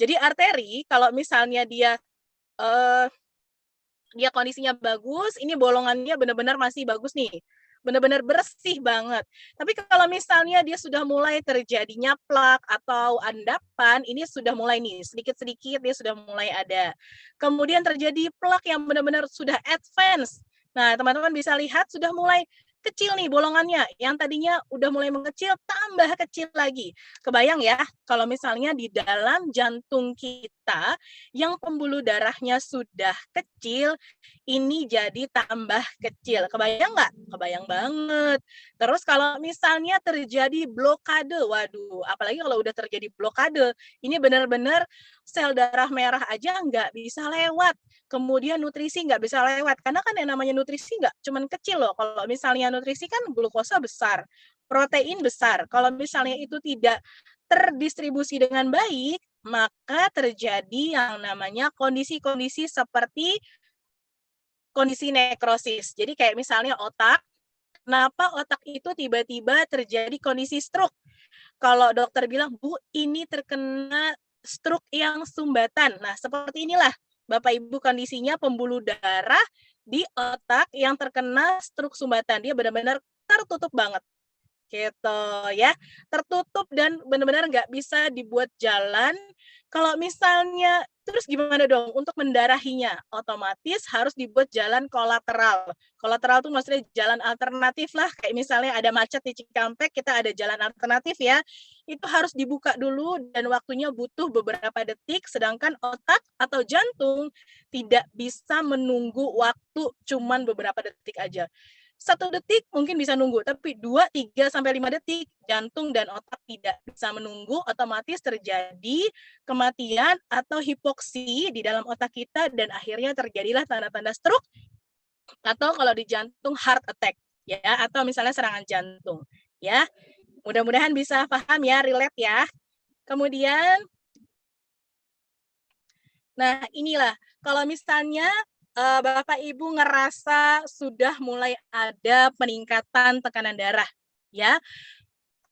Jadi arteri kalau misalnya eee, dia kondisinya bagus, ini bolongannya benar-benar masih bagus nih, benar-benar bersih banget. Tapi kalau misalnya dia sudah mulai terjadinya plak atau endapan, ini sudah mulai nih, sedikit-sedikit dia sudah mulai ada. Kemudian terjadi plak yang benar-benar sudah advance. Nah, teman-teman bisa lihat sudah mulai kecil nih bolongannya, yang tadinya udah mulai mengecil, tambah kecil lagi. Kebayang ya, kalau misalnya di dalam jantung kita yang pembuluh darahnya sudah kecil, ini jadi tambah kecil. Kebayang nggak? Kebayang banget. Terus kalau misalnya terjadi blokade, waduh, apalagi kalau udah terjadi blokade, ini benar-benar sel darah merah aja nggak bisa lewat. Kemudian nutrisi nggak bisa lewat. Karena kan yang namanya nutrisi nggak cuman kecil loh. Kalau misalnya nutrisi kan glukosa besar, protein besar. Kalau misalnya itu tidak terdistribusi dengan baik, maka terjadi yang namanya kondisi-kondisi seperti kondisi nekrosis. Jadi kayak misalnya otak, kenapa otak itu tiba-tiba terjadi kondisi stroke? Kalau dokter bilang, Bu, ini terkena stroke yang sumbatan. Nah, seperti inilah Bapak Ibu kondisinya pembuluh darah di otak yang terkena stroke sumbatan. Dia benar-benar tertutup banget gitu ya, tertutup dan benar-benar nggak bisa dibuat jalan. Kalau misalnya terus gimana dong untuk mendarahinya? Otomatis harus dibuat jalan kolateral. Kolateral tuh maksudnya jalan alternatif lah, kayak misalnya ada macet di Cikampek, kita ada jalan alternatif ya. Itu harus dibuka dulu dan waktunya butuh beberapa detik, sedangkan otak atau jantung tidak bisa menunggu waktu cuman beberapa detik aja. 1 detik mungkin bisa nunggu, tapi 2, 3, sampai 5 detik jantung dan otak tidak bisa menunggu, otomatis terjadi kematian atau hipoksi di dalam otak kita dan akhirnya terjadilah tanda-tanda stroke atau kalau di jantung heart attack ya, atau misalnya serangan jantung ya. Mudah-mudahan bisa paham ya, relate ya. Kemudian nah inilah kalau misalnya Bapak Ibu ngerasa sudah mulai ada peningkatan tekanan darah, ya.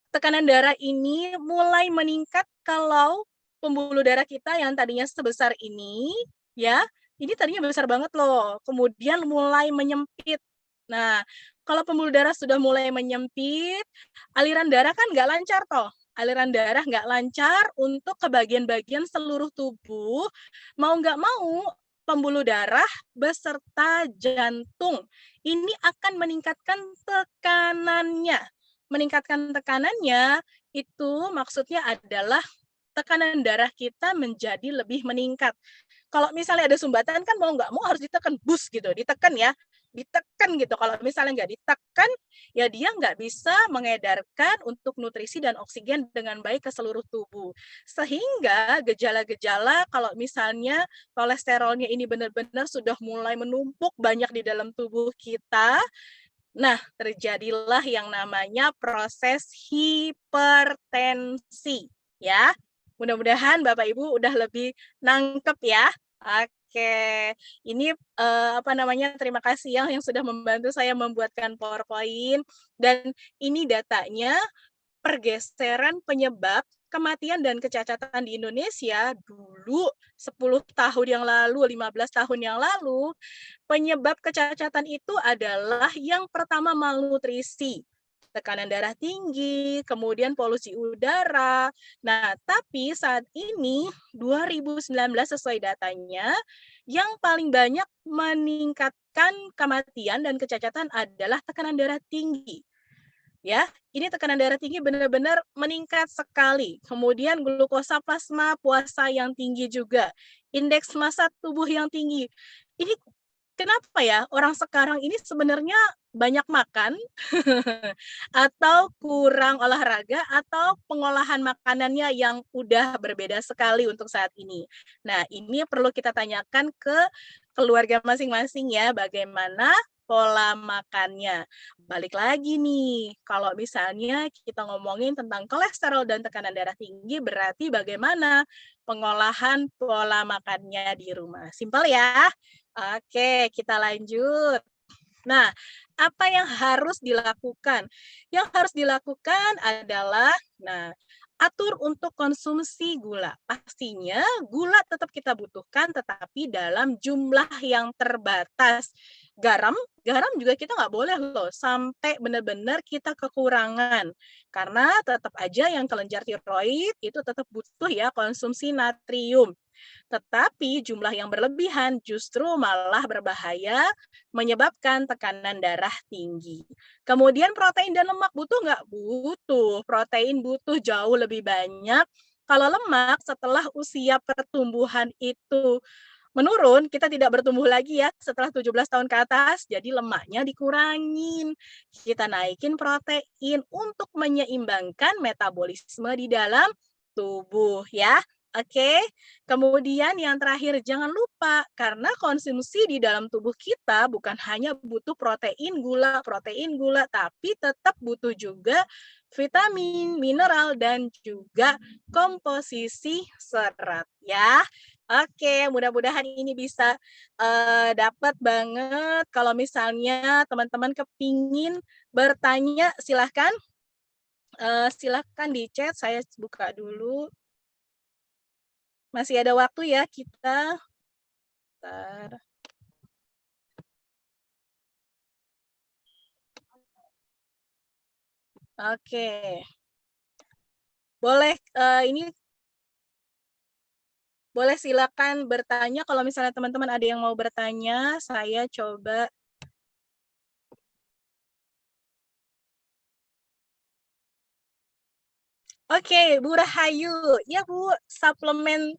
Tekanan darah ini mulai meningkat kalau pembuluh darah kita yang tadinya sebesar ini, ya, ini tadinya besar banget loh, kemudian mulai menyempit. Nah, kalau pembuluh darah sudah mulai menyempit, aliran darah kan nggak lancar toh. Aliran darah nggak lancar untuk ke bagian-bagian seluruh tubuh, mau nggak mau pembuluh darah beserta jantung ini akan meningkatkan tekanannya. Meningkatkan tekanannya itu maksudnya adalah tekanan darah kita menjadi lebih meningkat. Kalau misalnya ada sumbatan kan mau nggak mau harus ditekan, bus gitu, ditekan ya, ditekan gitu. Kalau misalnya nggak ditekan, ya dia nggak bisa mengedarkan untuk nutrisi dan oksigen dengan baik ke seluruh tubuh. Sehingga gejala-gejala kalau misalnya kolesterolnya ini benar-benar sudah mulai menumpuk banyak di dalam tubuh kita, nah, terjadilah yang namanya proses hipertensi, ya. Mudah-mudahan Bapak Ibu udah lebih nangkep ya. Oke, ini apa namanya? Terima kasih yang sudah membantu saya membuatkan PowerPoint dan ini datanya pergeseran penyebab kematian dan kecacatan di Indonesia dulu 10 tahun yang lalu, 15 tahun yang lalu, penyebab kecacatan itu adalah yang pertama malnutrisi, tekanan darah tinggi, kemudian polusi udara. Nah, tapi saat ini 2019 sesuai datanya, yang paling banyak meningkatkan kematian dan kecacatan adalah tekanan darah tinggi. Ya, ini tekanan darah tinggi benar-benar meningkat sekali. Kemudian glukosa plasma puasa yang tinggi juga. Indeks massa tubuh yang tinggi. Ini kenapa ya orang sekarang ini sebenarnya banyak makan atau kurang olahraga atau pengolahan makanannya yang udah berbeda sekali untuk saat ini. Nah, ini perlu kita tanyakan ke keluarga masing-masing ya, bagaimana pola makannya. Balik lagi nih, kalau misalnya kita ngomongin tentang kolesterol dan tekanan darah tinggi, berarti bagaimana pengolahan pola makannya di rumah. Simpel ya. Oke, kita lanjut. Nah, apa yang harus dilakukan? Yang harus dilakukan adalah, nah, atur untuk konsumsi gula. Pastinya gula tetap kita butuhkan, tetapi dalam jumlah yang terbatas. Garam, garam juga kita nggak boleh loh sampai benar-benar kita kekurangan. Karena tetap aja yang kelenjar tiroid itu tetap butuh ya konsumsi natrium. Tetapi jumlah yang berlebihan justru malah berbahaya, menyebabkan tekanan darah tinggi. Kemudian protein dan lemak butuh nggak? Butuh. Protein butuh jauh lebih banyak. Kalau lemak setelah usia pertumbuhan itu menurun, kita tidak bertumbuh lagi ya setelah 17 tahun ke atas, jadi lemaknya dikurangin. Kita naikin protein untuk menyeimbangkan metabolisme di dalam tubuh ya. Oke, kemudian yang terakhir jangan lupa karena konsumsi di dalam tubuh kita bukan hanya butuh protein gula, tapi tetap butuh juga vitamin, mineral dan juga komposisi serat ya. Oke, mudah-mudahan ini bisa dapat banget. Kalau misalnya teman-teman kepingin bertanya, silahkan. Silahkan di chat, saya buka dulu. Masih ada waktu ya kita. Bentar. Oke. Boleh ini boleh silakan bertanya kalau misalnya teman-teman ada yang mau bertanya, saya coba. Oke, Bu Rahayu. Ya, Bu, suplemen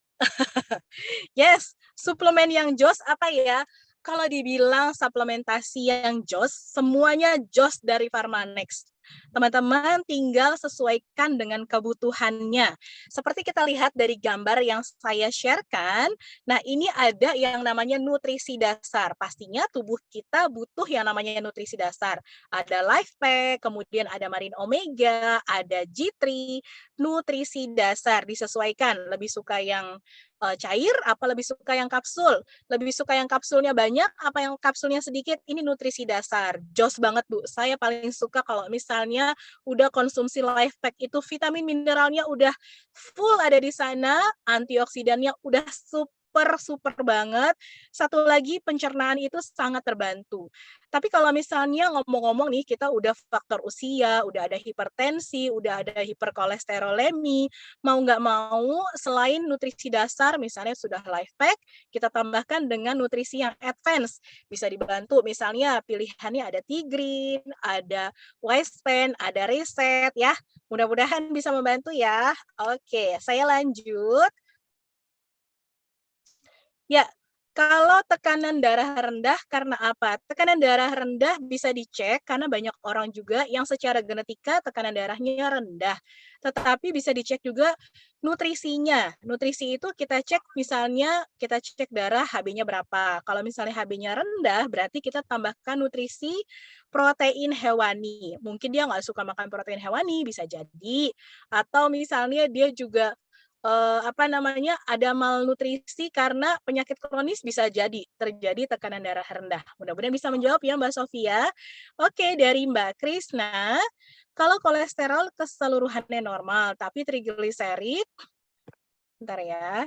yes, suplemen yang jos apa ya? Kalau dibilang suplementasi yang jos, semuanya jos dari Pharmanex. Teman-teman tinggal sesuaikan dengan kebutuhannya. Seperti kita lihat dari gambar yang saya sharekan, nah ini ada yang namanya nutrisi dasar. Pastinya tubuh kita butuh yang namanya nutrisi dasar. Ada Life Pack, kemudian ada Marine Omega, ada G3, nutrisi dasar disesuaikan. Lebih suka yang cair, apa lebih suka yang kapsul? Lebih suka yang kapsulnya banyak, apa yang kapsulnya sedikit? Ini nutrisi dasar. Jos banget, Bu. Saya paling suka kalau misalnya udah konsumsi Life Pack itu vitamin mineralnya udah full ada di sana, antioksidannya udah super banget. Satu lagi pencernaan itu sangat terbantu. Tapi kalau misalnya ngomong-ngomong nih, kita udah faktor usia, udah ada hipertensi, udah ada hiperkolesterolemi, mau nggak mau selain nutrisi dasar, misalnya sudah Life Pack, kita tambahkan dengan nutrisi yang advance. Bisa dibantu, misalnya pilihannya ada Tigrin, ada Wispan, ada Reset ya. Mudah-mudahan bisa membantu ya. Oke, saya lanjut. Ya, kalau tekanan darah rendah karena apa? Tekanan darah rendah bisa dicek karena banyak orang juga yang secara genetika tekanan darahnya rendah. Tetapi bisa dicek juga nutrisinya. Nutrisi itu kita cek misalnya kita cek darah HB-nya berapa. Kalau misalnya HB-nya rendah berarti kita tambahkan nutrisi protein hewani. Mungkin dia nggak suka makan protein hewani, bisa jadi. Atau misalnya dia juga ada malnutrisi karena penyakit kronis bisa jadi terjadi tekanan darah rendah. Mudah-mudahan bisa menjawab ya Mbak Sofia. Oke, dari Mbak Krisna, kalau kolesterol keseluruhannya normal, tapi trigliserid, bentar ya.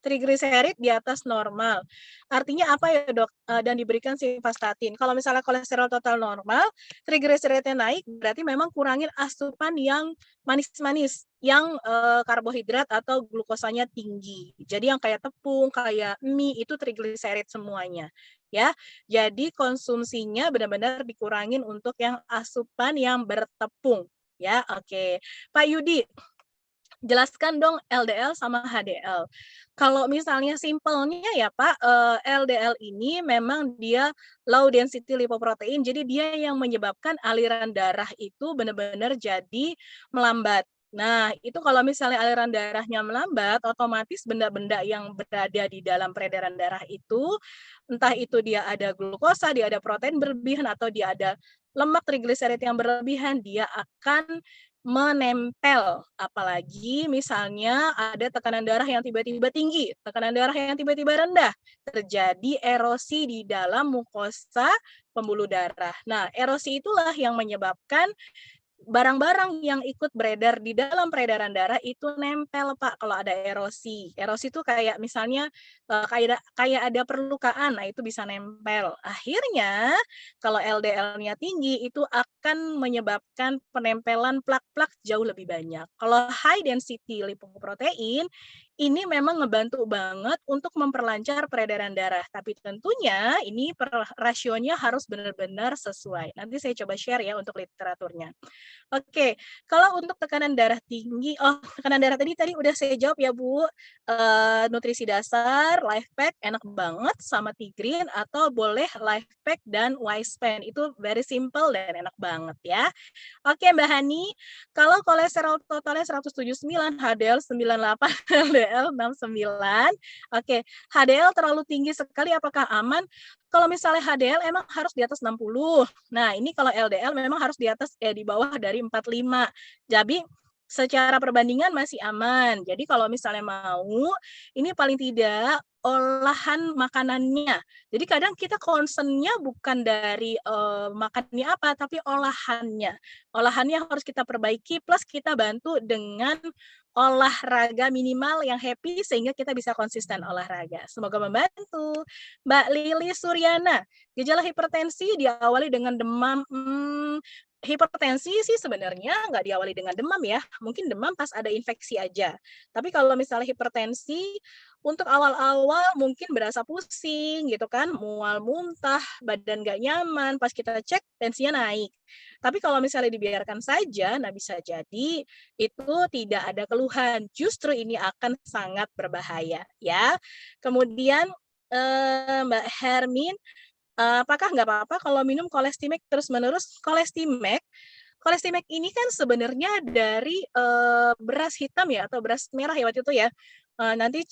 Trigliserid di atas normal. Artinya apa ya dok? Dan diberikan simvastatin. Kalau misalnya kolesterol total normal, trigliseridnya naik, berarti memang kurangin asupan yang manis-manis, yang karbohidrat atau glukosanya tinggi. Jadi yang kayak tepung, kayak mie, itu trigliserid semuanya. Ya, jadi konsumsinya benar-benar dikurangin untuk yang asupan yang bertepung. Ya, oke. Pak Yudi, jelaskan dong LDL sama HDL. Kalau misalnya simpelnya ya Pak, LDL ini memang dia low density lipoprotein, jadi dia yang menyebabkan aliran darah itu benar-benar jadi melambat. Nah, itu kalau misalnya aliran darahnya melambat, otomatis benda-benda yang berada di dalam peredaran darah itu, entah itu dia ada glukosa, dia ada protein berlebihan, atau dia ada lemak trigliserid yang berlebihan, dia akan menempel. Apalagi misalnya ada tekanan darah yang tiba-tiba tinggi, tekanan darah yang tiba-tiba rendah, terjadi erosi di dalam mukosa pembuluh darah. Nah, erosi itulah yang menyebabkan barang-barang yang ikut beredar di dalam peredaran darah itu nempel, Pak, kalau ada erosi. Erosi itu kayak misalnya, kayak ada perlukaan, nah itu bisa nempel. Akhirnya kalau LDL-nya tinggi itu akan menyebabkan penempelan plak-plak jauh lebih banyak. Kalau high density lipoprotein, ini memang ngebantu banget untuk memperlancar peredaran darah, tapi tentunya ini rasionya harus benar-benar sesuai. Nanti saya coba share ya untuk literaturnya. Oke, kalau untuk tekanan darah tinggi tekanan darah tadi udah saya jawab ya, Bu. Nutrisi dasar, Life Pack enak banget sama Tigrin atau boleh Life Pack dan Wispan, itu very simple dan enak banget ya. Oke, Mbak Hani, kalau kolesterol totalnya 179, HDL 98, LDL 69. Oke, HDL terlalu tinggi sekali apakah aman? Kalau misalnya HDL emang harus di atas 60. Nah, ini kalau LDL memang harus di atas di bawah dari 45. Jadi secara perbandingan masih aman. Jadi kalau misalnya mau, ini paling tidak olahan makanannya. Jadi kadang kita concern-nya bukan dari makannya apa, tapi olahannya. Olahannya harus kita perbaiki, plus kita bantu dengan olahraga minimal yang happy sehingga kita bisa konsisten olahraga. Semoga membantu. Mbak Lili Suryana, gejala hipertensi diawali dengan demam. Hipertensi sih sebenarnya nggak diawali dengan demam ya, mungkin demam pas ada infeksi aja. Tapi kalau misalnya hipertensi, untuk awal-awal mungkin berasa pusing gitu kan, mual muntah, badan nggak nyaman, pas kita cek tensinya naik. Tapi kalau misalnya dibiarkan saja, nah bisa jadi itu tidak ada keluhan. Justru ini akan sangat berbahaya ya. Kemudian Mbak Hermin, apakah nggak apa-apa kalau minum Kolestimek terus-menerus? Kolestimek ini kan sebenarnya dari beras hitam ya atau beras merah ya waktu itu ya. Nanti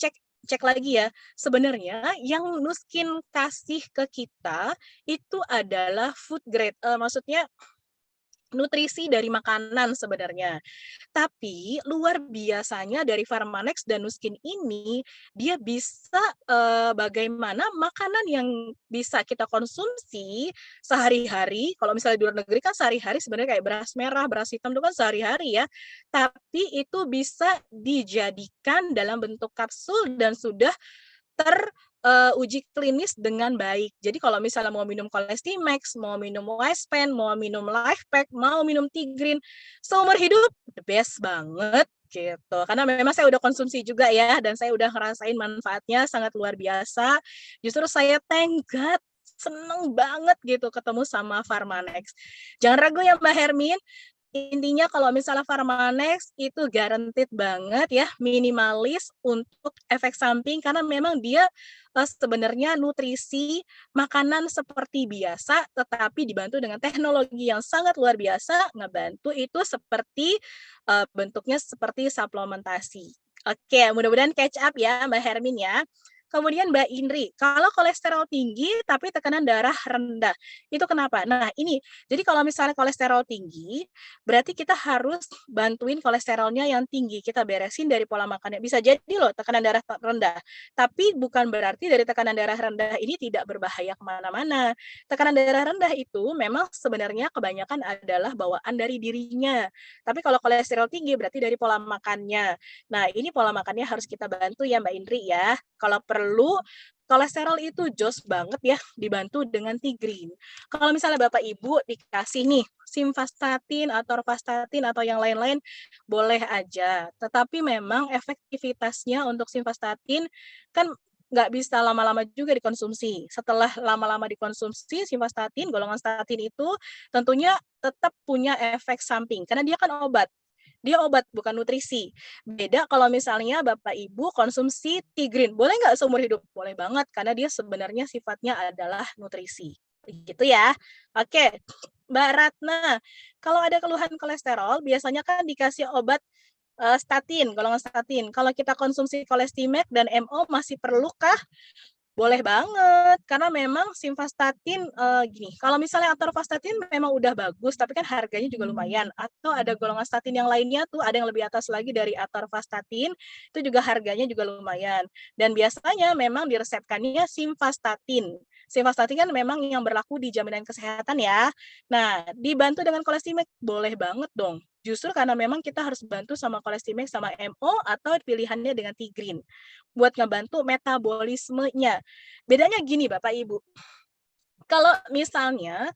cek lagi ya. Sebenarnya yang Nuskin kasih ke kita itu adalah food grade. Maksudnya nutrisi dari makanan sebenarnya. Tapi luar biasanya dari Pharmanex dan Nuskin ini, dia bisa bagaimana makanan yang bisa kita konsumsi sehari-hari, kalau misalnya di luar negeri kan sehari-hari sebenarnya kayak beras merah, beras hitam itu kan sehari-hari ya, tapi itu bisa dijadikan dalam bentuk kapsul dan sudah teruji klinis dengan baik. Jadi kalau misalnya mau minum Kolestimax, mau minum Wispan, mau minum Lifepack, mau minum Tigrin, seumur hidup the best banget gitu. Karena memang saya udah konsumsi juga ya, dan saya udah ngerasain manfaatnya sangat luar biasa. Justru saya thank God, seneng banget gitu ketemu sama Pharmanex. Jangan ragu ya Mbak Hermin, intinya kalau misalnya Pharmanex itu guaranteed banget ya, minimalis untuk efek samping karena memang dia sebenarnya nutrisi makanan seperti biasa tetapi dibantu dengan teknologi yang sangat luar biasa, ngebantu itu seperti bentuknya seperti suplementasi. Oke, mudah-mudahan catch up ya Mbak Hermin ya. Kemudian Mbak Indri, kalau kolesterol tinggi tapi tekanan darah rendah, itu kenapa? Nah ini, jadi kalau misalnya kolesterol tinggi, berarti kita harus bantuin kolesterolnya yang tinggi. Kita beresin dari pola makannya. Bisa jadi loh tekanan darah rendah. Tapi bukan berarti dari tekanan darah rendah ini tidak berbahaya kemana-mana. Tekanan darah rendah itu memang sebenarnya kebanyakan adalah bawaan dari dirinya. Tapi kalau kolesterol tinggi berarti dari pola makannya. Nah ini pola makannya harus kita bantu ya Mbak Indri ya. Kalau perlu kolesterol itu jos banget ya dibantu dengan Tigrin. Kalau misalnya Bapak Ibu dikasih nih simvastatin atau orvastatin atau yang lain-lain boleh aja. Tetapi memang efektivitasnya untuk simvastatin kan nggak bisa lama-lama juga dikonsumsi. Setelah lama-lama dikonsumsi simvastatin, golongan statin itu tentunya tetap punya efek samping karena dia kan obat. Dia obat bukan nutrisi. Beda kalau misalnya Bapak Ibu konsumsi Tigrin. Boleh nggak seumur hidup? Boleh banget, karena dia sebenarnya sifatnya adalah nutrisi. Gitu ya. Oke, Mbak Ratna. Kalau ada keluhan kolesterol, biasanya kan dikasih obat statin, golongan statin. Kalau kita konsumsi Kolestimek dan MO masih perlukah Boleh banget, karena memang simvastatin, gini, kalau misalnya atorvastatin memang udah bagus, tapi kan harganya juga lumayan, atau ada golongan statin yang lainnya tuh, ada yang lebih atas lagi dari atorvastatin, itu juga harganya juga lumayan. Dan biasanya memang diresepkannya simvastatin. Simvastatin kan memang yang berlaku di jaminan kesehatan ya. Nah, dibantu dengan Colestimex, boleh banget dong. Justru karena memang kita harus bantu sama Colestimex sama MO atau pilihannya dengan Tigrin buat ngebantu metabolismenya. Bedanya gini Bapak Ibu, kalau misalnya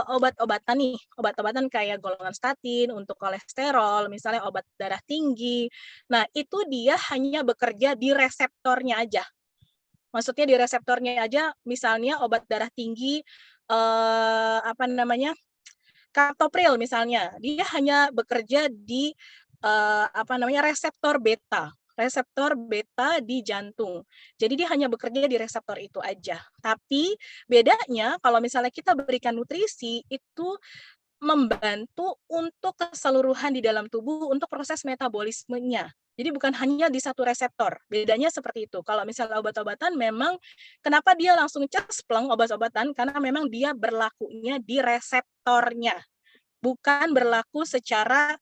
obat-obatan nih, obat-obatan kayak golongan statin untuk kolesterol, misalnya obat darah tinggi, nah itu dia hanya bekerja di reseptornya aja. Maksudnya di reseptornya aja, misalnya obat darah tinggi, apa namanya, captopril misalnya, dia hanya bekerja di apa namanya reseptor beta di jantung. Jadi dia hanya bekerja di reseptor itu aja. Tapi bedanya kalau misalnya kita berikan nutrisi itu membantu untuk keseluruhan di dalam tubuh untuk proses metabolismenya. Jadi bukan hanya di satu reseptor. Bedanya seperti itu. Kalau misalnya obat-obatan memang kenapa dia langsung cespleng obat-obatan karena memang dia berlakunya di reseptornya, bukan berlaku secara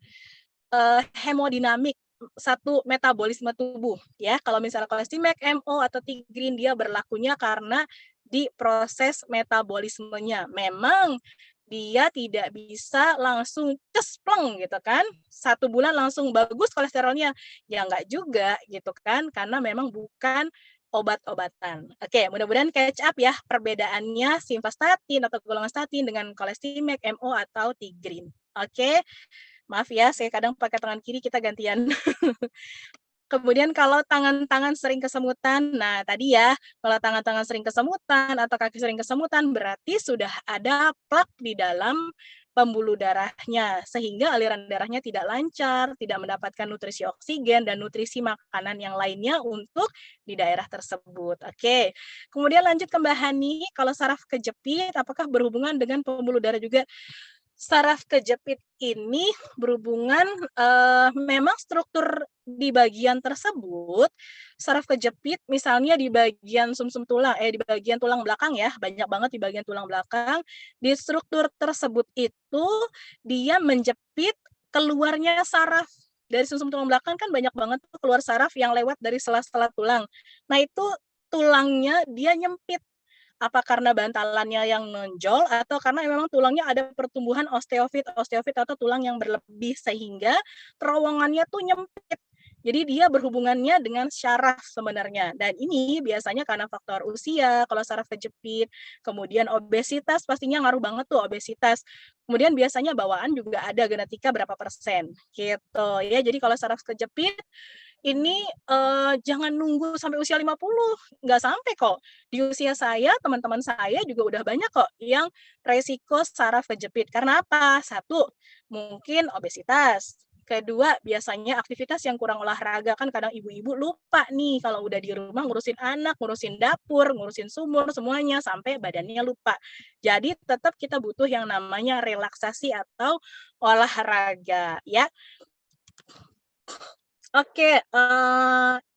hemodinamik satu metabolisme tubuh ya. Kalau misalnya Colestimex, MO atau Tigrin dia berlakunya karena di proses metabolismenya. Memang dia tidak bisa langsung cespleng gitu kan. 1 bulan langsung bagus kolesterolnya. Ya enggak juga gitu kan karena memang bukan obat-obatan. Oke, mudah-mudahan catch up ya perbedaannya simvastatin atau golongan statin dengan Colestimex, MO atau Tigrin. Oke. Maaf ya, saya kadang pakai tangan kiri, kita gantian. Kemudian kalau tangan-tangan sering kesemutan, nah tadi ya, kalau tangan-tangan sering kesemutan atau kaki sering kesemutan, berarti sudah ada plak di dalam pembuluh darahnya, sehingga aliran darahnya tidak lancar, tidak mendapatkan nutrisi oksigen dan nutrisi makanan yang lainnya untuk di daerah tersebut. Oke, kemudian lanjut ke Mbak Hani, kalau saraf kejepit, apakah berhubungan dengan pembuluh darah juga? Saraf kejepit ini berhubungan memang struktur di bagian tersebut, saraf kejepit misalnya di bagian sumsum tulang, di bagian tulang belakang ya, banyak banget di bagian tulang belakang. Di struktur tersebut itu dia menjepit keluarnya saraf. Dari sumsum tulang belakang kan banyak banget tuh keluar saraf yang lewat dari sela-sela tulang. Nah itu tulangnya dia nyempit apa karena bantalannya yang nonjol atau karena memang tulangnya ada pertumbuhan osteofit atau tulang yang berlebih sehingga terowongannya tuh nyempit. Jadi dia berhubungannya dengan syaraf sebenarnya. Dan ini biasanya karena faktor usia, kalau saraf kejepit, kemudian obesitas pastinya ngaruh banget tuh obesitas. Kemudian biasanya bawaan juga ada genetika berapa persen gitu ya. Jadi kalau saraf kejepit ini jangan nunggu sampai usia 50, nggak sampai kok. Di usia saya, teman-teman saya juga udah banyak kok yang resiko saraf kejepit. Karena apa? Satu, mungkin obesitas. Kedua, biasanya aktivitas yang kurang olahraga. Kan kadang ibu-ibu lupa nih kalau udah di rumah ngurusin anak, ngurusin dapur, ngurusin sumur, semuanya sampai badannya lupa. Jadi tetap kita butuh yang namanya relaksasi atau olahraga ya. Oke,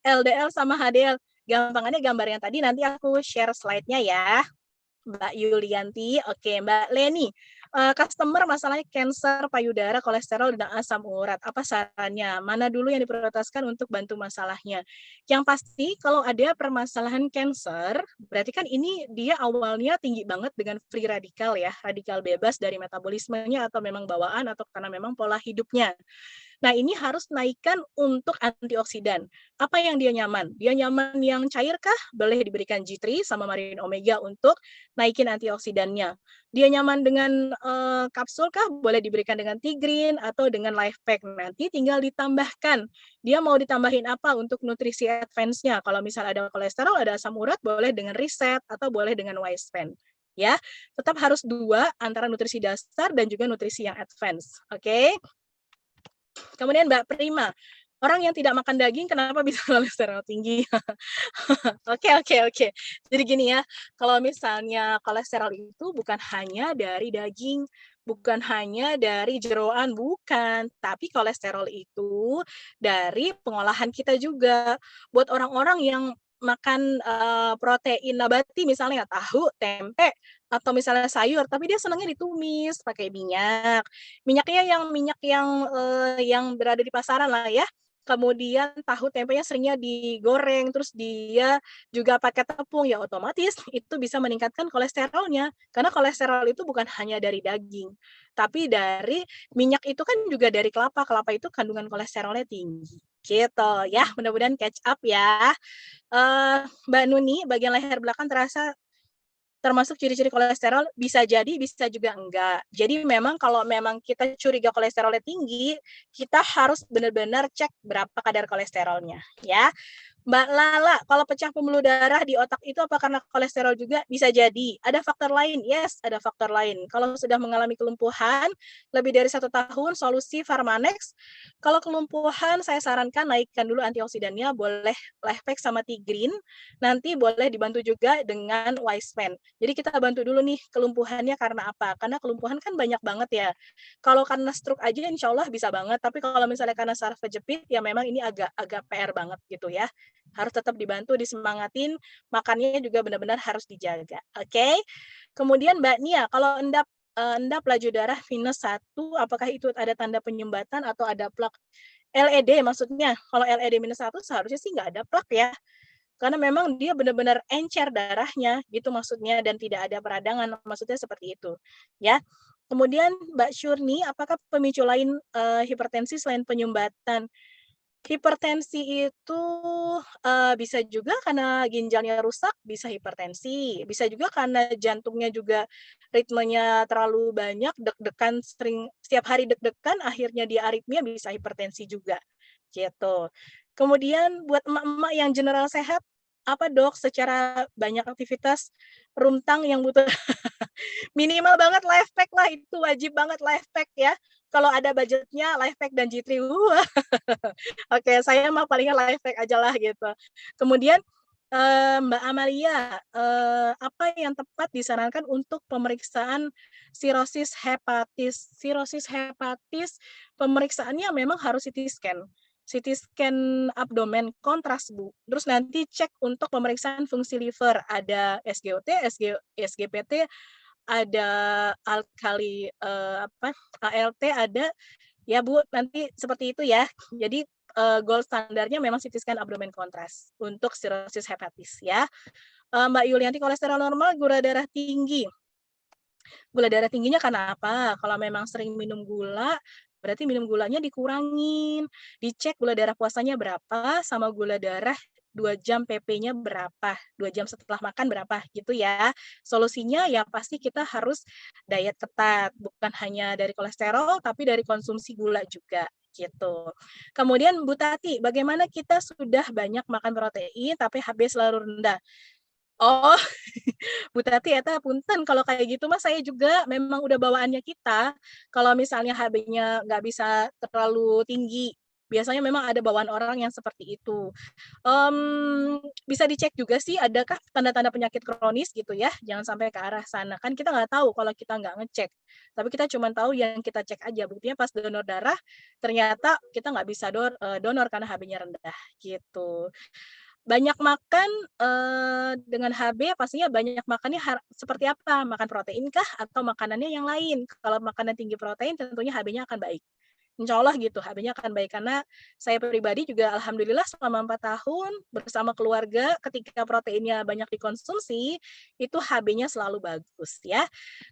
LDL sama HDL. Gampangannya gambar yang tadi nanti aku share slide-nya ya. Mbak Yulianti, oke Mbak Leni, customer masalahnya cancer payudara, kolesterol, dan asam urat. Apa sarannya? Mana dulu yang diprioritaskan untuk bantu masalahnya? Yang pasti kalau ada permasalahan cancer, berarti kan ini dia awalnya tinggi banget dengan free radikal ya, radikal bebas dari metabolismenya atau memang bawaan atau karena memang pola hidupnya. Nah, ini harus naikkan untuk antioksidan. Apa yang dia nyaman? Dia nyaman yang cair kah? Boleh diberikan G3 sama Marine Omega untuk naikin antioksidannya. Dia nyaman dengan kapsul kah? Boleh diberikan dengan Tigrin atau dengan Life Pack. Nanti tinggal ditambahkan. Dia mau ditambahin apa untuk nutrisi advance-nya? Kalau misal ada kolesterol, ada asam urat, boleh dengan Reset atau boleh dengan Wispan. Ya, tetap harus 2 antara nutrisi dasar dan juga nutrisi yang advance. Oke? Kemudian Mbak Prima, orang yang tidak makan daging kenapa bisa kolesterol tinggi? Oke. Jadi gini ya, kalau misalnya kolesterol itu bukan hanya dari daging, bukan hanya dari jeroan, bukan. Tapi kolesterol itu dari pengolahan kita juga. Buat orang-orang yang makan, protein nabati misalnya tahu, tempe, atau misalnya sayur, tapi dia senangnya ditumis pakai minyak. Minyaknya yang berada di pasaran lah ya. Kemudian tahu tempenya seringnya digoreng, terus dia juga pakai tepung, ya otomatis itu bisa meningkatkan kolesterolnya. Karena kolesterol itu bukan hanya dari daging, tapi dari minyak itu kan juga dari kelapa, kelapa itu kandungan kolesterolnya tinggi, gitu ya. Mudah-mudahan catch up ya. Mbak Nuni, bagian leher belakang termasuk ciri-ciri kolesterol, bisa jadi, bisa juga enggak. Jadi memang kalau memang kita curiga kolesterolnya tinggi, kita harus benar-benar cek berapa kadar kolesterolnya, ya. Mbak Lala, kalau pecah pembuluh darah di otak itu apa karena kolesterol juga? Bisa jadi. Ada faktor lain? Yes, ada faktor lain. Kalau sudah mengalami kelumpuhan lebih dari 1 tahun, solusi Pharmanex. Kalau kelumpuhan, saya sarankan naikkan dulu antioksidannya, boleh Lifepack sama Tigrin. Nanti boleh dibantu juga dengan Wispan. Jadi kita bantu dulu nih kelumpuhannya karena apa? Karena kelumpuhan kan banyak banget ya. Kalau karena stroke aja insya Allah bisa banget, tapi kalau misalnya karena saraf kejepit, ya memang ini agak PR banget gitu ya. Harus tetap dibantu, disemangatin, makannya juga benar-benar harus dijaga, oke? Kemudian Mbak Nia, kalau endap laju darah -1, apakah itu ada tanda penyumbatan atau ada plak? LED maksudnya, kalau LED -1 seharusnya sih nggak ada plak ya, karena memang dia benar-benar encer darahnya, gitu maksudnya, dan tidak ada peradangan, maksudnya seperti itu, ya. Kemudian Mbak Syurni, apakah pemicu lain hipertensi selain penyumbatan? Hipertensi itu, bisa juga karena ginjalnya rusak, bisa hipertensi, bisa juga karena jantungnya juga ritmenya terlalu banyak, deg-degan sering setiap hari deg-degan, akhirnya dia aritmia, bisa hipertensi juga, gitu. Kemudian buat emak-emak yang general sehat, apa Dok, secara banyak aktivitas runtang yang butuh minimal banget Lifepack lah, itu wajib banget Lifepack ya. Kalau ada budgetnya Lifepack dan G3, Oke, saya mah palingan Lifepack aja lah gitu. Kemudian, Mbak Amalia, apa yang tepat disarankan untuk pemeriksaan sirosis hepatis? Sirosis hepatis pemeriksaannya memang harus CT scan. CT scan abdomen kontras, Bu. Terus nanti cek untuk pemeriksaan fungsi liver, ada SGOT, SGPT, ada alkali, ALT ada, ya Bu, nanti seperti itu ya. Jadi gold standarnya memang CT scan abdomen kontras untuk sirosis hepatis ya. Mbak Yulianti, kolesterol normal, gula darah tinggi. Gula darah tingginya karena apa? Kalau memang sering minum gula, berarti minum gulanya dikurangin. Dicek gula darah puasanya berapa, sama gula darah 2 jam PP-nya berapa, 2 jam setelah makan berapa, gitu ya. Solusinya ya pasti kita harus diet ketat, bukan hanya dari kolesterol, tapi dari konsumsi gula juga, gitu. Kemudian Bu Tati, bagaimana kita sudah banyak makan protein, tapi HB selalu rendah? Oh, Bu Tati eta punten kalau kayak gitu mah saya juga memang udah bawaannya kita, kalau misalnya HB-nya nggak bisa terlalu tinggi, biasanya memang ada bawaan orang yang seperti itu. Bisa dicek juga sih adakah tanda-tanda penyakit kronis gitu ya, jangan sampai ke arah sana, kan kita nggak tahu kalau kita nggak ngecek, tapi kita cuma tahu yang kita cek aja, buktinya pas donor darah ternyata kita nggak bisa donor karena HB-nya rendah, gitu. Banyak makan, dengan HB pastinya banyak makannya seperti apa? Makan protein kah atau makanannya yang lain? Kalau makanan tinggi protein tentunya HB-nya akan baik. Insya Allah gitu, HB-nya akan baik. Karena saya pribadi juga alhamdulillah selama 4 tahun bersama keluarga ketika proteinnya banyak dikonsumsi, itu HB-nya selalu bagus ya.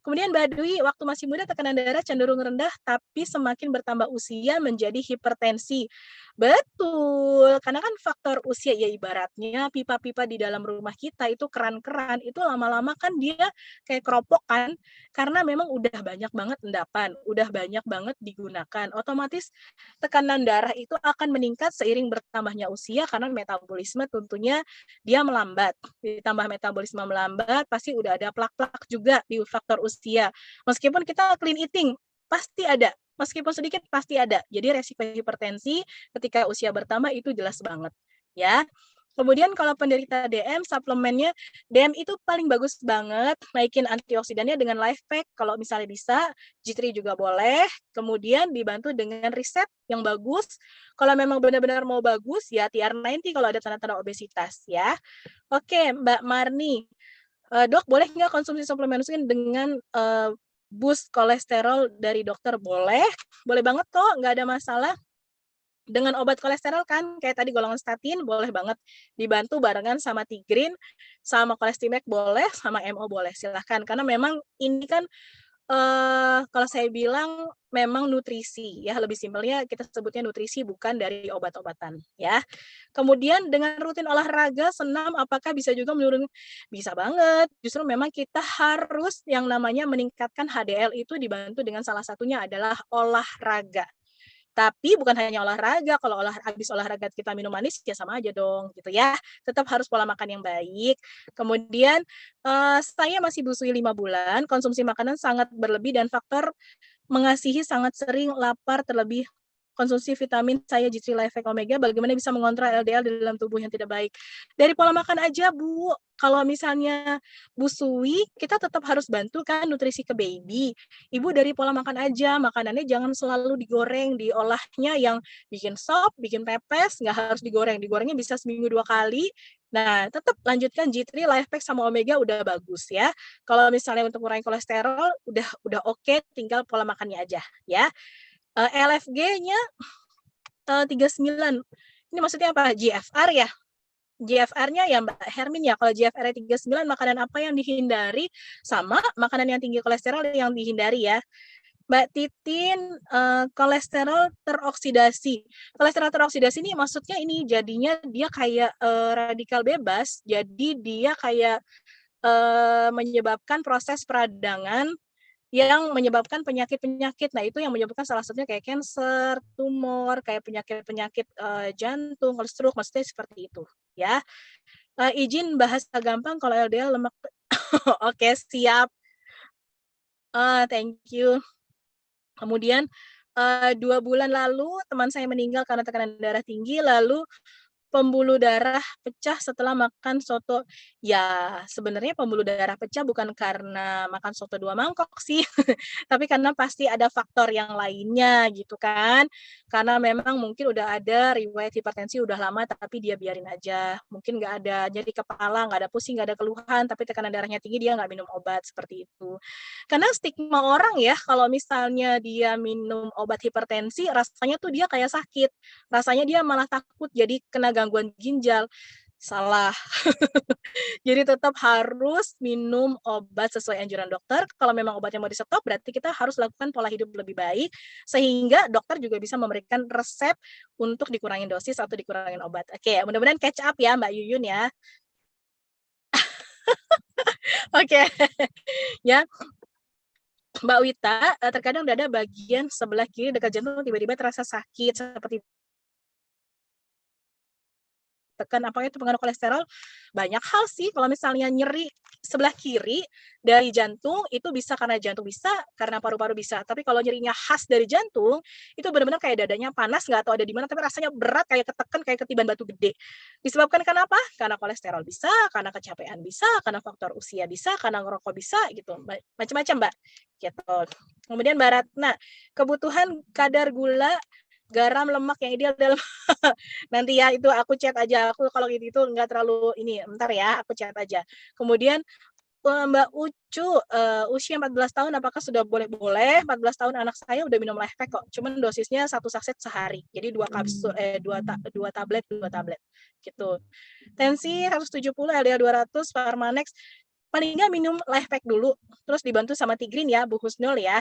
Kemudian Mbak Dwi, waktu masih muda tekanan darah cenderung rendah, tapi semakin bertambah usia menjadi hipertensi. Betul, karena kan faktor usia ya ibaratnya pipa-pipa di dalam rumah kita itu keran-keran, itu lama-lama kan dia kayak keropok kan, karena memang udah banyak banget endapan, udah banyak banget digunakan. Otomatis tekanan darah itu akan meningkat seiring bertambahnya usia karena metabolisme tentunya dia melambat. Ditambah metabolisme melambat, pasti udah ada plak-plak juga di faktor usia. Meskipun kita clean eating, pasti ada. Meskipun sedikit pasti ada. Jadi resiko hipertensi ketika usia bertambah itu jelas banget, ya. Kemudian kalau penderita DM, suplemennya DM itu paling bagus banget, naikin antioksidannya dengan Life Pack kalau misalnya bisa, G3 juga boleh, kemudian dibantu dengan riset yang bagus. Kalau memang benar-benar mau bagus, ya TR90 kalau ada tanda-tanda obesitas ya. Oke, Mbak Marni, Dok boleh nggak konsumsi suplemen insulin dengan boost kolesterol dari dokter? Boleh, boleh banget kok, nggak ada masalah. Dengan obat kolesterol kan, kayak tadi golongan statin boleh banget dibantu barengan sama Tigrin, sama Colestimed boleh, sama MO boleh, silahkan. Karena memang ini kan kalau saya bilang memang nutrisi ya, lebih simpelnya kita sebutnya nutrisi bukan dari obat-obatan ya. Kemudian dengan rutin olahraga, senam apakah bisa juga menurun? Bisa banget. Justru memang kita harus yang namanya meningkatkan HDL itu dibantu dengan salah satunya adalah olahraga. Tapi bukan hanya olahraga, kalau habis olahraga kita minum manis ya sama aja dong gitu ya. Tetap harus pola makan yang baik. Kemudian saya masih busui 5 bulan, konsumsi makanan sangat berlebih dan faktor mengasihi sangat sering lapar terlebih konsumsi vitamin saya G3 Life Pack Omega, bagaimana bisa mengontrol LDL di dalam tubuh yang tidak baik. Dari pola makan aja, Bu. Kalau misalnya busui, kita tetap harus bantu kan nutrisi ke baby. Ibu dari pola makan aja, makanannya jangan selalu digoreng, diolahnya yang bikin sop, bikin pepes, nggak harus digoreng. Digorengnya bisa seminggu 2 kali. Nah, tetap lanjutkan G3 Life Pack sama Omega udah bagus ya. Kalau misalnya untuk mengurangi kolesterol udah oke, tinggal pola makannya aja ya. LFG-nya 39. Ini maksudnya apa? GFR ya? GFR-nya ya Mbak Hermin ya, kalau GFR-nya 39, makanan apa yang dihindari, sama makanan yang tinggi kolesterol yang dihindari ya. Mbak Titin, kolesterol teroksidasi. Kolesterol teroksidasi ini maksudnya ini jadinya dia kayak radikal bebas, jadi dia kayak menyebabkan proses peradangan yang menyebabkan penyakit-penyakit. Nah, itu yang menyebabkan salah satunya kayak kanker, tumor, kayak penyakit-penyakit jantung, kalau stroke, maksudnya seperti itu, ya. Izin bahasa gampang kalau LDL lemak. Oke, siap. Thank you. Kemudian 2 bulan lalu teman saya meninggal karena tekanan darah tinggi, lalu pembuluh darah pecah setelah makan soto. Ya, sebenarnya pembuluh darah pecah bukan karena makan soto 2 mangkok sih, tapi karena pasti ada faktor yang lainnya gitu kan. Karena memang mungkin udah ada riwayat hipertensi udah lama tapi dia biarin aja. Mungkin nggak ada nyeri kepala, nggak ada pusing, nggak ada keluhan, tapi tekanan darahnya tinggi dia nggak minum obat seperti itu. Karena stigma orang ya, kalau misalnya dia minum obat hipertensi, rasanya tuh dia kayak sakit. Rasanya dia malah takut jadi kena gangguan ginjal. Salah. Jadi tetap harus minum obat sesuai anjuran dokter. Kalau memang obatnya mau di-stop, berarti kita harus lakukan pola hidup lebih baik, sehingga dokter juga bisa memberikan resep untuk dikurangin dosis atau dikurangin obat. Oke, mudah-mudahan catch up ya Mbak Yuyun ya. Oke, ya. Mbak Wita, terkadang dada bagian sebelah kiri dekat jantung tiba-tiba terasa sakit seperti tekan, apakah itu pengaruh kolesterol? Banyak hal sih, kalau misalnya nyeri sebelah kiri dari jantung, itu bisa karena jantung, bisa karena paru-paru bisa. Tapi kalau nyerinya khas dari jantung, itu benar-benar kayak dadanya panas, nggak tahu ada di mana, tapi rasanya berat, kayak ketekan, kayak ketiban batu gede. Disebabkan karena apa? Karena kolesterol bisa, karena kecapean bisa, karena faktor usia bisa, karena ngerokok bisa, gitu. Macam-macam, Mbak. Gitu. Kemudian Mbak Ratna, kebutuhan kadar gula garam lemak yang ideal dalam nanti ya itu aku chat aja, aku kalau gitu itu nggak terlalu ini, bentar ya aku chat aja. Kemudian Mbak Ucu, usia 14 tahun apakah sudah boleh? 14 tahun anak saya udah minum Life Pack kok, cuman dosisnya 1 saset sehari, jadi 2 kapsul, 2 tablet gitu. Tensi 170, LDL 200, Pharmanex, paling nggak minum Life Pack dulu, terus dibantu sama Tigrin ya, Bu Husnul ya.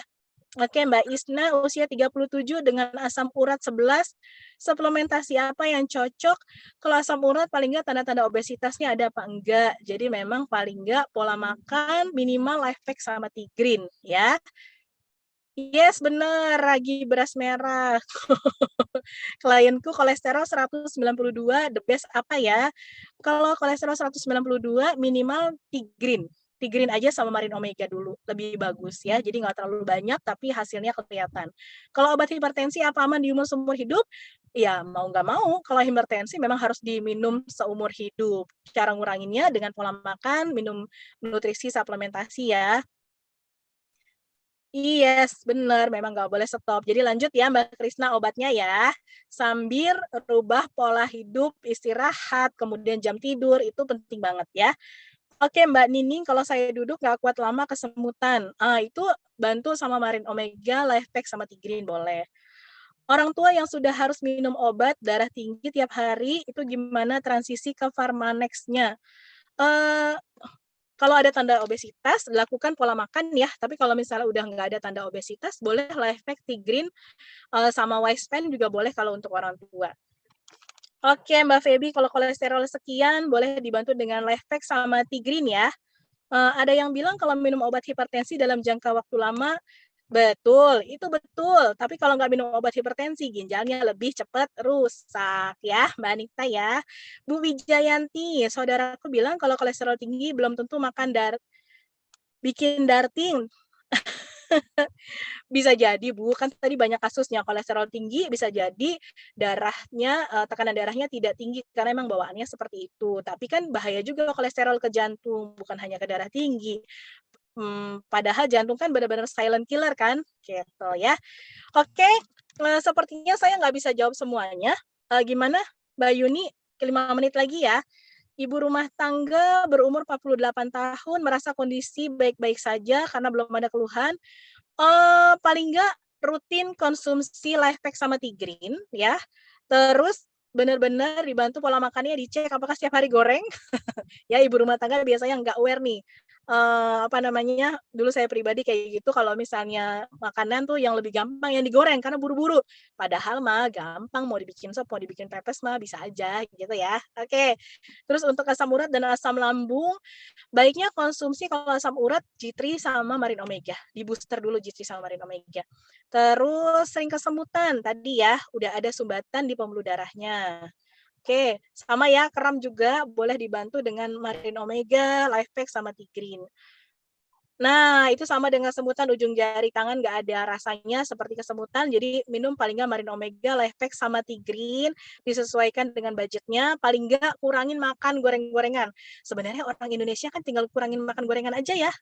Oke, Mbak Isna, usia 37 dengan asam urat 11, suplementasi apa yang cocok? Kalau asam urat paling nggak tanda-tanda obesitasnya ada apa enggak? Jadi memang paling nggak pola makan minimal Life Pack sama Tigrin ya. Yes, bener, ragi beras merah. Klienku kolesterol 192, the best apa ya? Kalau kolesterol 192 minimal Tigrin. Tigrin aja sama Marin Omega dulu, lebih bagus ya. Jadi nggak terlalu banyak, tapi hasilnya kelihatan. Kalau obat hipertensi apa aman diumur seumur hidup? Ya mau nggak mau, kalau hipertensi memang harus diminum seumur hidup. Cara nguranginnya dengan pola makan, minum nutrisi, suplementasi ya. Yes, benar. Memang nggak boleh stop. Jadi lanjut ya Mbak Krisna obatnya ya. Sambil rubah pola hidup, istirahat, kemudian jam tidur, itu penting banget ya. Oke Mbak Nining, kalau saya duduk nggak kuat lama kesemutan. Itu bantu sama Marin Omega, Lifepack, sama Tigrin boleh. Orang tua yang sudah harus minum obat darah tinggi tiap hari, itu gimana transisi ke Pharmanex-nya? Eh, Kalau ada tanda obesitas, lakukan pola makan ya. Tapi kalau misalnya udah nggak ada tanda obesitas, boleh Lifepack, Tigrin, sama Wispan juga boleh kalau untuk orang tua. Oke, Mbak Feby, kalau kolesterol sekian, boleh dibantu dengan Lifepack sama Tigrin ya. Ada yang bilang kalau minum obat hipertensi dalam jangka waktu lama, betul, itu betul. Tapi kalau nggak minum obat hipertensi, ginjalnya lebih cepat rusak ya, Mbak Anita ya. Bu Wijayanti, saudaraku bilang kalau kolesterol tinggi belum tentu makan bikin darting. Bisa jadi Bu, kan tadi banyak kasusnya kolesterol tinggi bisa jadi darahnya tekanan darahnya tidak tinggi karena memang bawaannya seperti itu. Tapi kan bahaya juga kolesterol ke jantung, bukan hanya ke darah tinggi. Padahal jantung kan benar-benar silent killer kan, gitu ya. Oke, sepertinya saya nggak bisa jawab semuanya. Gimana Mbak Yuni? 5 menit lagi ya. Ibu rumah tangga berumur 48 tahun merasa kondisi baik-baik saja karena belum ada keluhan. Paling nggak rutin konsumsi Lifepack sama Tigrin ya. Terus benar-benar dibantu pola makannya, dicek apakah setiap hari goreng. Ya ibu rumah tangga biasanya nggak aware nih. Apa namanya, dulu saya pribadi kayak gitu kalau misalnya makanan tuh yang lebih gampang yang digoreng karena buru-buru. Padahal mah gampang, mau dibikin sop, mau dibikin pepes mah bisa aja gitu ya. Oke. Terus untuk asam urat dan asam lambung, baiknya konsumsi kalau asam urat G3 sama Marin Omega. Di booster dulu G3 sama Marin Omega. Terus sering kesemutan tadi ya, udah ada sumbatan di pembuluh darahnya. Oke, sama ya, kram juga boleh dibantu dengan Marin Omega, Lifepack, sama Tigrin. Nah, itu sama dengan semutan ujung jari tangan nggak ada rasanya seperti kesemutan, jadi minum paling nggak Marin Omega, Lifepack, sama Tigrin, disesuaikan dengan budgetnya, paling nggak kurangin makan goreng-gorengan. Sebenarnya orang Indonesia kan tinggal kurangin makan gorengan aja ya.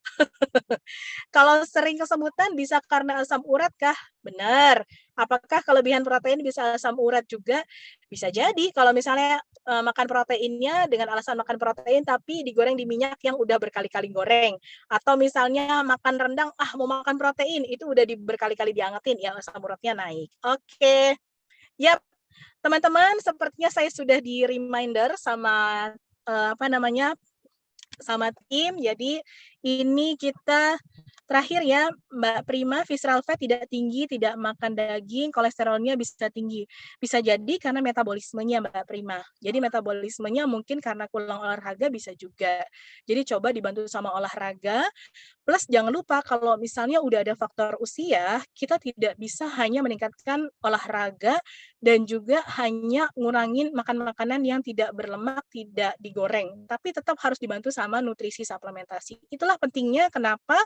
Kalau sering kesemutan bisa karena asam urat kah? Benar. Apakah kelebihan protein bisa asam urat juga? Bisa jadi kalau misalnya makan proteinnya dengan alasan makan protein tapi digoreng di minyak yang udah berkali-kali goreng. Atau misalnya makan rendang, mau makan protein, itu udah berkali-kali diangetin, ya asam uratnya naik. Oke. Yap, teman-teman, sepertinya saya sudah di reminder sama apa namanya sama tim. Jadi ini kita terakhir ya, Mbak Prima, visceral fat tidak tinggi, tidak makan daging, kolesterolnya bisa tinggi. Bisa jadi karena metabolismenya, Mbak Prima. Jadi metabolismenya mungkin karena kurang olahraga bisa juga. Jadi coba dibantu sama olahraga. Plus jangan lupa kalau misalnya udah ada faktor usia, kita tidak bisa hanya meningkatkan olahraga dan juga hanya ngurangin makan makanan yang tidak berlemak, tidak digoreng. Tapi tetap harus dibantu sama nutrisi suplementasi. Itulah pentingnya kenapa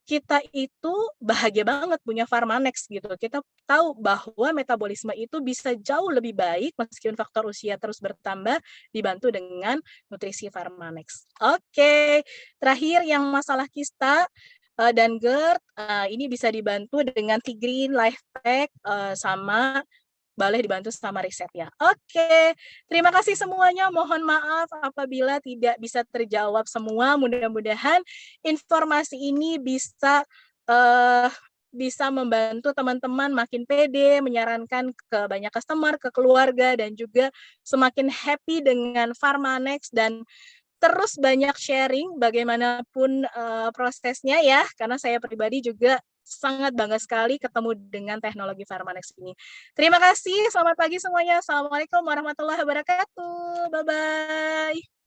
kita itu bahagia banget punya Pharmanex gitu. Kita tahu bahwa metabolisme itu bisa jauh lebih baik meskipun faktor usia terus bertambah dibantu dengan nutrisi Pharmanex. Oke, terakhir yang masalah kista dan GERD ini bisa dibantu dengan Tigrin, Lifepack sama boleh dibantu sama riset ya. Oke, terima kasih semuanya. Mohon maaf apabila tidak bisa terjawab semua. Mudah-mudahan informasi ini bisa membantu teman-teman makin pede, menyarankan ke banyak customer, ke keluarga, dan juga semakin happy dengan Pharmanex dan terus banyak sharing bagaimanapun prosesnya ya, karena saya pribadi juga sangat bangga sekali ketemu dengan teknologi Pharmanex ini. Terima kasih, selamat pagi semuanya. Assalamualaikum warahmatullahi wabarakatuh. Bye-bye.